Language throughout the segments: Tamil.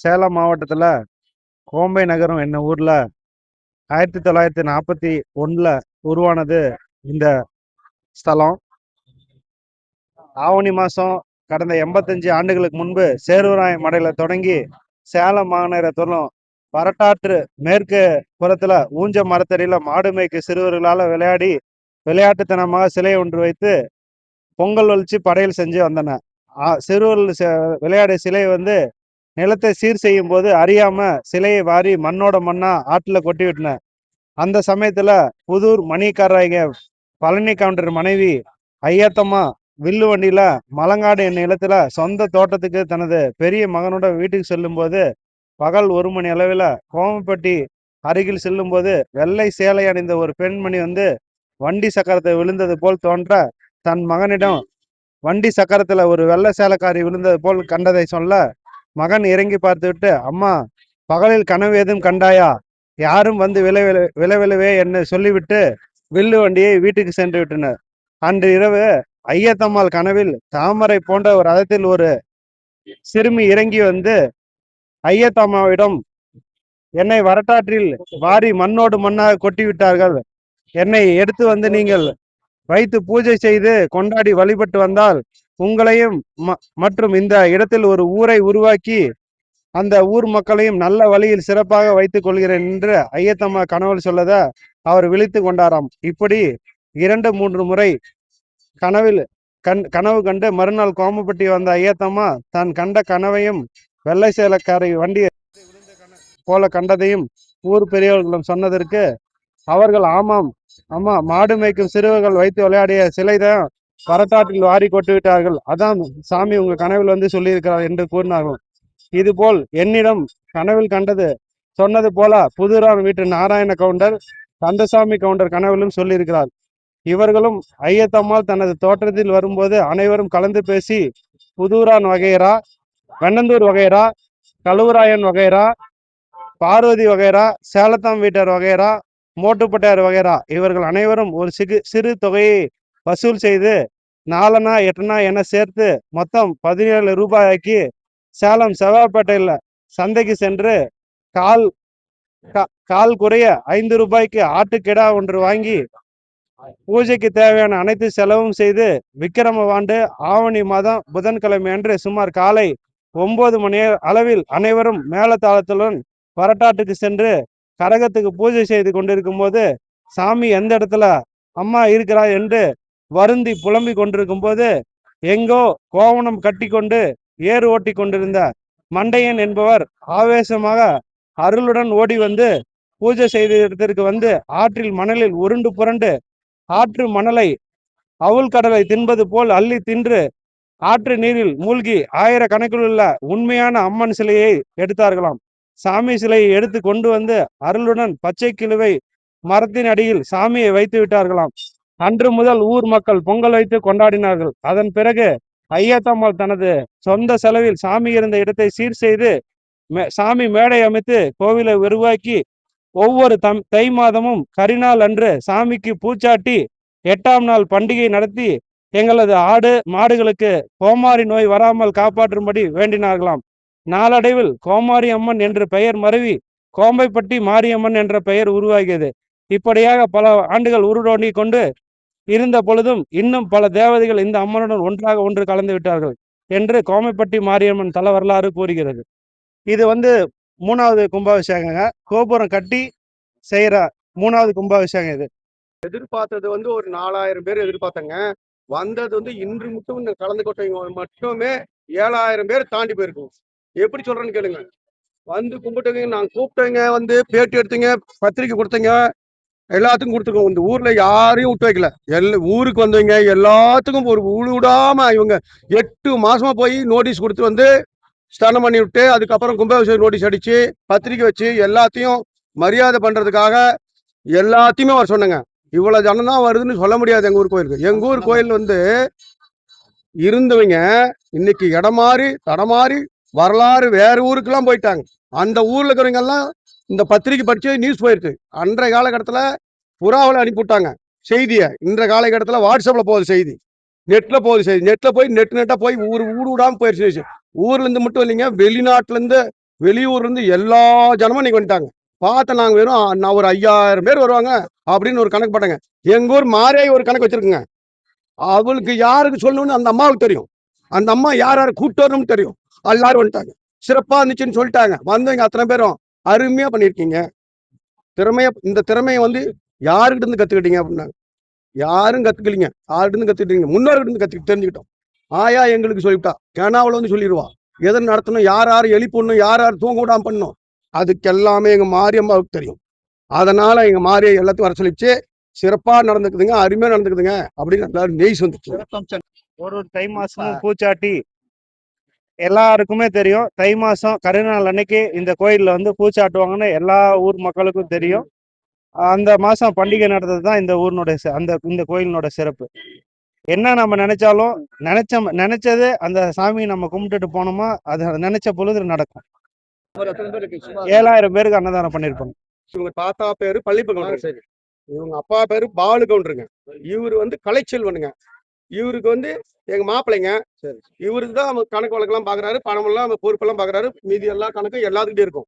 சேலம் மாவட்டத்தில் கோம்பை நகரம் என்ன ஊரில் 1941 உருவானது இந்த ஸ்தலம். ஆவணி மாதம் கடந்த 85 ஆண்டுகளுக்கு முன்பு சேரூராய மடையில் தொடங்கி சேலம் மாநகரத்திலும் வரட்டாற்று மேற்கு புறத்தில் ஊஞ்ச மரத்தடியில் மாடு மேய்க்கு சிறுவர்களால் விளையாட்டுத்தனமாக சிலை ஒன்று வைத்து பொங்கல் வலிச்சு படையல் செஞ்சு வந்தன. சிறுவர்கள் விளையாடிய சிலை நிலத்தை சீர் செய்யும் போது அறியாம சிலையை வாரி மண்ணோட மண்ணா ஆற்றுல கொட்டி விட்டன. அந்த சமயத்துல புதூர் மணிக்காரங்க பழனி கவுண்டர் மனைவி ஐயத்தம்மா வில்லு வண்டியில மலங்காடு நிலத்துல சொந்த தோட்டத்துக்கு தனது பெரிய மகனோட வீட்டுக்கு செல்லும் போது பகல் 1 மணி அளவில் கோமப்பட்டி அருகில் செல்லும் போது வெள்ளை சேலை அணிந்த ஒரு பெண்மணி வண்டி சக்கரத்தை விழுந்தது போல் தோன்ற தன் மகனிடம் வண்டி சக்கரத்துல ஒரு வெள்ளை சேலைக்காரி விழுந்தது போல் கண்டதை சொல்ல மகன் இறங்கி பார்த்துவிட்டு, அம்மா, பகலில் கனவு ஏதும் கண்டாயா? யாரும் விளைவிலவே என்று சொல்லிவிட்டு வில்லு வண்டியை வீட்டுக்கு சென்று விட்டனர். அன்று இரவு ஐயத்தம்மாள் கனவில் தாமரை போன்ற ஒரு ரதத்தில் ஒரு சிறுமி இறங்கி ஐயத்தம்மாவிடம், என்னை வரட்டாற்றில் வாரி மண்ணோடு மண்ணாக கொட்டி விட்டார்கள். என்னை எடுத்து நீங்கள் வைத்து பூஜை செய்து கொண்டாடி வழிபட்டு வந்தால் உங்களையும் மற்றும் இந்த இடத்தில் ஒரு ஊரை உருவாக்கி அந்த ஊர் மக்களையும் நல்ல வழியில் சிறப்பாக வைத்துக் கொள்கிறேன் என்று ஐயத்தம்மா கனவில் சொல்லத அவர் விழித்து கொண்டாராம். இப்படி 2-3 முறை கனவு கண்டு மறுநாள் கோமப்பட்டி வந்த ஐயத்தம்மா தான் கண்ட கனவையும் வெள்ளை சேலக்காரை வண்டி போல கண்டதையும் ஊர் பெரியவர்களிடம் சொன்னதற்கு அவர்கள், ஆமாம் அம்மா, மாடு மேய்க்கும் சிறுவர்கள் வைத்து விளையாடிய சிலைதான் வரட்டாற்றில் வாரி கொட்டு விட்டார்கள். அதான் சாமி உங்க கனவில் சொல்லியிருக்கிறார் என்று கூறினார்கள். இதுபோல் என்னிடம் கனவில் கண்டது சொன்னது போல புதுரான் வீட்டு நாராயண கவுண்டர், கந்தசாமி கவுண்டர் கனவிலும் சொல்லியிருக்கிறார். இவர்களும் ஐயத்தம்மாள் தனது தோற்றத்தில் வரும்போது அனைவரும் கலந்து பேசி புதூரான் வகைரா, வெண்ணந்தூர் வகைரா, கழுவராயன் வகைரா, பார்வதி வகைரா, சேலத்தாம் வீட்டர் வகைரா, மோட்டுப்பட்டையார் வகைரா இவர்கள் அனைவரும் ஒரு சிறு தொகையை வசூல் செய்து 4 8 என சேர்த்து மொத்தம் 17 ரூபாய்க்கு சேலம் செவ்வாப்பேட்டையில் சந்தைக்கு சென்று கால் குறைய 5 ரூபாய்க்கு ஆட்டுக்கிடா ஒன்று வாங்கி பூஜைக்கு தேவையான அனைத்து செலவும் செய்து விக்கிரம ஆண்டு ஆவணி மாதம் புதன்கிழமை அன்று சுமார் காலை 9 மணி அளவில் அனைவரும் மேளதாளத்துடன் வரட்டாட்டுக்கு சென்று கரகத்துக்கு பூஜை செய்து கொண்டிருக்கும் போது சாமி எந்த இடத்துல அம்மா இருக்கிறார் என்று வருந்தி புலம்பிக் கொண்டிருக்கும் போது எங்கோ கோவணம் கட்டி கொண்டு ஏறு ஓட்டி கொண்டிருந்த மண்டையன் என்பவர் ஆவேசமாக அருளுடன் ஓடி பூஜை செய்த இடத்திற்கு ஆற்றில் மணலில் உருண்டு புரண்டு ஆற்று மணலை அவுள் கடலை தின்பது போல் அள்ளி தின்று ஆற்று நீரில் மூழ்கி ஆயிரக்கணக்கில் உள்ள உண்மையான அம்மன் சிலையை எடுத்தார்களாம். சாமி சிலையை எடுத்து கொண்டு அருளுடன் பச்சை கிழுவை மரத்தின் அடியில் சாமியை வைத்து விட்டார்களாம். அன்று முதல் ஊர் மக்கள் பொங்கல் வைத்து கொண்டாடினார்கள். அதன் பிறகு ஐயத்தம்மாள் தனது சொந்த செலவில் சாமி இருந்த இடத்தை சீர் செய்து சாமி மேடை அமைத்து கோவிலை உருவாக்கி ஒவ்வொரு தை மாதமும் கரிநாள் அன்று சாமிக்கு பூச்சாட்டி 8ஆம் நாள் பண்டிகை நடத்தி எங்களது ஆடு மாடுகளுக்கு கோமாரி நோய் வராமல் காப்பாற்றும்படி வேண்டினார்களாம். நாளடைவில் கோமாரி அம்மன் என்று பெயர் மருவி கோம்பைப்பட்டி மாரியம்மன் என்ற பெயர் உருவாகியது. இப்படியாக பல ஆண்டுகள் உருடோண்டி கொண்டு இருந்த பொழுதும் இன்னும் பல தேவதைகள் இந்த அம்மனுடன் ஒன்று கலந்து விட்டார்கள் என்று கோம்பைப்பட்டி மாரியம்மன் தல வரலாறு கூறுகிறது. இது 3வது கும்பாபிஷேகங்க. கோபுரம் கட்டி செய்யற 3வது கும்பாபிஷேகம். இது எதிர்பார்த்தது ஒரு 4000 பேர் எதிர்பார்த்தங்க. வந்தது இன்று மட்டும் கலந்து கொட்டவங்க மட்டுமே 7000 பேர் தாண்டி போயிருக்கும். எப்படி சொல்றேன்னு கேளுங்க. கும்பிட்டுங்க, நான் கூப்பிட்டவங்க பேட்டி எடுத்தீங்க, பத்திரிக்கை கொடுத்தீங்க, எல்லாத்துக்கும் கொடுத்துருக்கோம். இந்த ஊர்ல யாரையும் விட்டு வைக்கல. ஊருக்கு வந்தவங்க எல்லாத்துக்கும் ஒரு விடாம இவங்க 8 மாசமா போய் நோட்டீஸ் கொடுத்து ஸ்தானம் பண்ணி விட்டு அதுக்கப்புறம் கும்பாபிஷேகம் நோட்டீஸ் அடிச்சு பத்திரிக்கை வச்சு எல்லாத்தையும் மரியாதை பண்றதுக்காக எல்லாத்தையுமே வர சொன்னங்க. இவ்வளவு ஜனம் தான் வருதுன்னு சொல்ல முடியாது. எங்க ஊர் கோயிலுக்கு எங்க ஊர் கோயில் இருந்தவங்க இன்னைக்கு இடமாறி தடமாறி வரலாறு வேற ஊருக்கெல்லாம் போயிட்டாங்க. அந்த ஊர்ல இருக்கிறவங்க எல்லாம் இந்த பத்திரிக்கை படிச்சு நியூஸ் போயிருக்கு. அன்றைய காலகட்டத்துல புறாவில் அனுப்பிவிட்டாங்க செய்தியை. இன்றைய காலகட்டத்துல வாட்ஸ்அப்ல போகுது செய்தி, நெட்ல போகுது செய்தி. நெட்ல போய் நெட்டா போய் ஊர் விடாம போயிருச்சு. ஊர்ல இருந்து மட்டும் இல்லைங்க, வெளிநாட்டுல இருந்து வெளியூர்ல இருந்து எல்லா ஜனமும் இன்னைக்கு வந்துட்டாங்க. பார்த்த நாங்க வெறும் நான் ஒரு 5000 பேர் வருவாங்க அப்படின்னு ஒரு கணக்கு போட்டாங்க. எங்க ஊர் மாரியாயி ஒரு கணக்கு வச்சிருக்குங்க. அவளுக்கு யாருக்கு சொல்லணும்னு அந்த அம்மாவுக்கு தெரியும். அந்த அம்மா யார் யாரை கூட்டு வரணும்னு தெரியும். எல்லாரும் வந்துட்டாங்க. சிறப்பா இருந்துச்சுன்னு சொல்லிட்டாங்க. வந்தவங்க அத்தனை பேரும் அருமையா பண்ணியிருக்கீங்க. இந்த திறமையை வந்து யாருக்கிட்ட இருந்து கத்துக்கிட்டீங்க அப்படின்னாங்க. யாரும் கத்துக்கலீங்க. யார்கிட்ட இருந்து கத்துக்கிட்டீங்க? முன்னோர்கிட்ட இருந்து தெரிஞ்சுக்கிட்டோம். ஆயா எங்களுக்கு சொல்லிவிட்டா. கேனாவில் வந்து சொல்லிடுவா. எதை நடத்தணும், யார் யார் எழுப்பணும், யார் யார் தூங்க விடாம பண்ணணும், அதுக்கு எல்லாமே எங்க மாரியம்மாவுக்கு தெரியும். அதனால எங்க மாரியை எல்லாத்தையும் வர சொல்லிச்சு. சிறப்பா நடந்துக்குதுங்க, அருமையா நடந்துக்குதுங்க அப்படின்னு எல்லாரும் நெய்ஸ் வந்துச்சு. ஒரு தை மாசமும் பூச்சாட்டி எல்லாருக்குமே தெரியும். தை மாசம் கருநாள் அன்னைக்கு இந்த கோயில்ல வந்து பூச்சாட்டுவாங்கன்னு எல்லா ஊர் மக்களுக்கும் தெரியும். அந்த மாசம் பண்டிகை நடந்தது தான் இந்த ஊரினுடைய இந்த கோயிலினோட சிறப்பு. என்ன நம்ம நினைச்சாலும் நினைச்சது அந்த சாமியை நம்ம கும்பிட்டுட்டு போனோமா அது நினைச்ச பொழுது நடக்கும். 7000 பேருக்கு அன்னதானம் பண்ணிருப்பாங்க. இவங்க தாத்தா பேரு பள்ளிப்பு கவுண்டர், இவங்க அப்பா பேரு பாலு கவுண்டருங்க. இவரு வந்து கலைச்செல்வனுங்க. இவருக்கு வந்து எங்க மாப்பிள்ளைங்க. இவருக்கு தான் கணக்கு வழக்கெல்லாம் பாக்குறாரு, பணம் எல்லாம் பொறுப்பெல்லாம் பாக்குறாரு. மீதி எல்லா கணக்கும் எல்லாத்துக்கிட்டே இருக்கும்.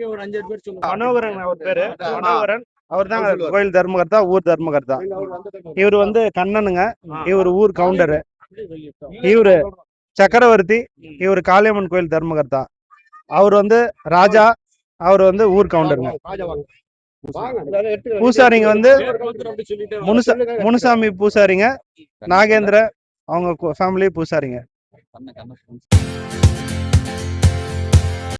ஒரு 5 பேர் சொல்லுங்க. மனோகரன் அவர் பேரு. மனோகரன் அவர் தான் கோயில் தர்மகர்த்தா, ஊர் தர்மகர்த்தா. இவர் வந்து கண்ணனுங்க. இவர் ஊர் கவுண்டரு. இவரு சக்கரவர்த்தி. இவர் காளியம்மன் கோயில் தர்மகர்த்தா. அவர் வந்து ராஜா. அவர் வந்து ஊர் கவுண்டருங்க. பூசாரிங்க வந்து முனுசாமி பூசாரிங்க. நாகேந்திர அவங்க ஃபேமிலி பூசாரிங்க.